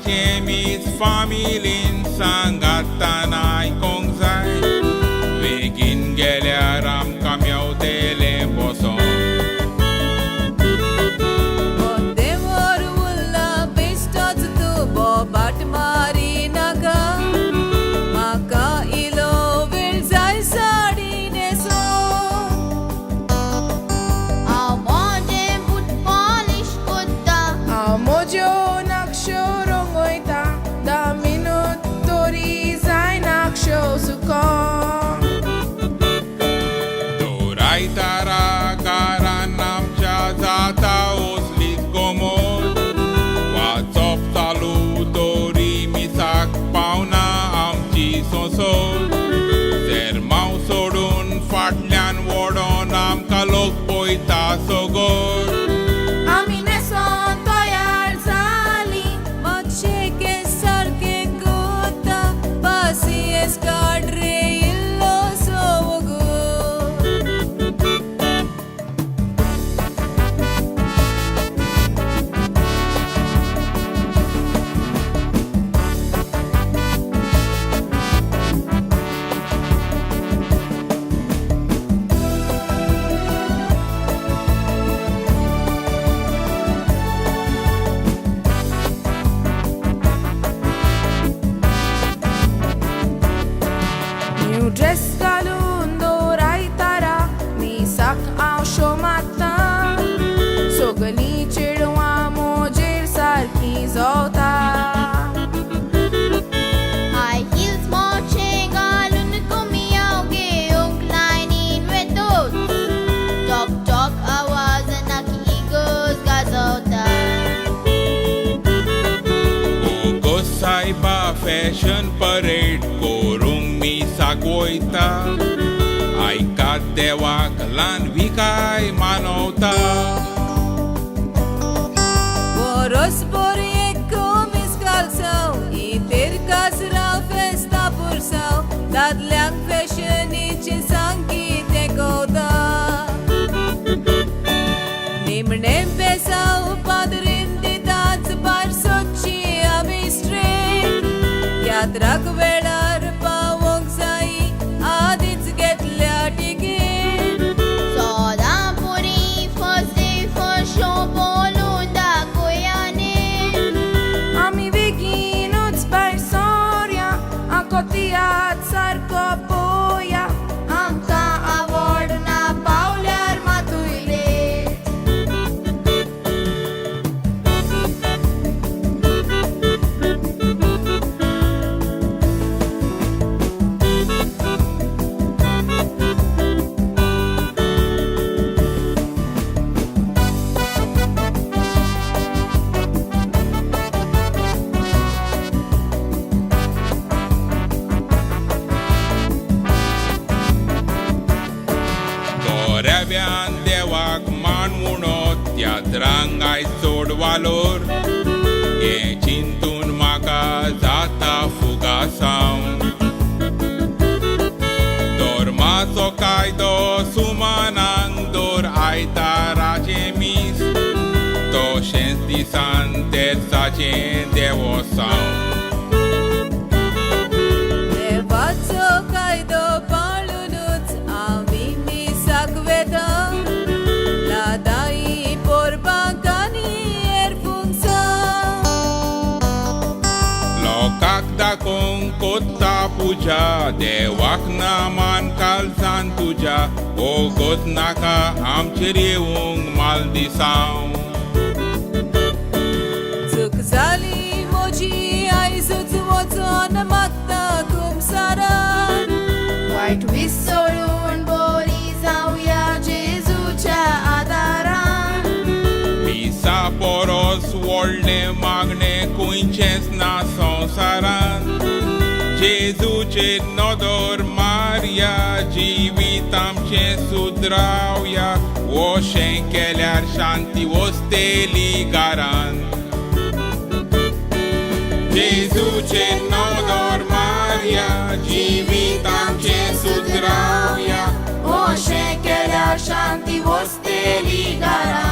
राजेमीच फामिलीन सांगातानाय कोंक जाय बेगीन गेल्यार आमकां मेवतलें बसोन Doraitara karan amच्या जाता ओसलीत गोमोत वाचप चालू तोरी मिसाक पावना आमची सोंसोत सेरमांव सोडून फाटल्यान वोडोन आमकां लोक पळयता सोगोत आमी नेसोन तयार जालीं मातशें केंस सारकें कोत्ता पासियेंस काड रे इल्लो सोगोत ड्रेस घालून दोरायतारा मिसाक हांव शोमाता सगलीं चेडवां मोजेर सारकीं जोवता High heels marching घालून कुमियाव घेवंक लायनीन वेतोत टॉक टॉक आवाजान आख्खी इगोज गाजोवता गो सायबा फॅशन परेड करूंक मिसाक वयता आयकात देवाक ल्हान विकाय मानवता Borospor ekomis kalsaw iter kasraw festa pursaw dadliang fashionich sanki tekoda nimnem pesaw padrin ditats parsochi amistre yatrak velar pawong sai adits getल्या ticket Sodampuri first day first show बोलून दाखोयाने आमी बेगीनूच भायर सोरया आकोतियात सारको पोया आमकां आवडना पावल्यार मातूय लेट दोऱ्याव्यान देवाक मान म्हणत त्यात्रांक आयज चड वालोर हें चिंतून म्हाका जाता फुगासावन धर्माचो कायदो सुमानांक दर आयताराचें मीस तशेंच दिसान तेर्साचें देवोसावन देवाचो कायदो पाळूनूच आमी मिसाक वेता लादाई पोरपाक आनी एरपूंक लोकांक दाखोवंक कोत्ता पुजा देवाक नामान कालसान तुज्या ओगोत नाका आमचेर येवंक माल दिसांव चूक जाली म्हजी आयजूच वचोन मागता कुमसारान वायट विसरून बरी जावया जेजूच्या आदारान मिसा पोरोस व्हडलें मागणें खंयचेंच ना संवसारान जेजूचेर नदर मारया जिवीत आमचें सुदरावया अशें केल्यार शांती वसतेली घरान जेजूचेर नदर मारया जिवीत आमचें सुदरावया अशें केल्यार शांती वसतेली घरान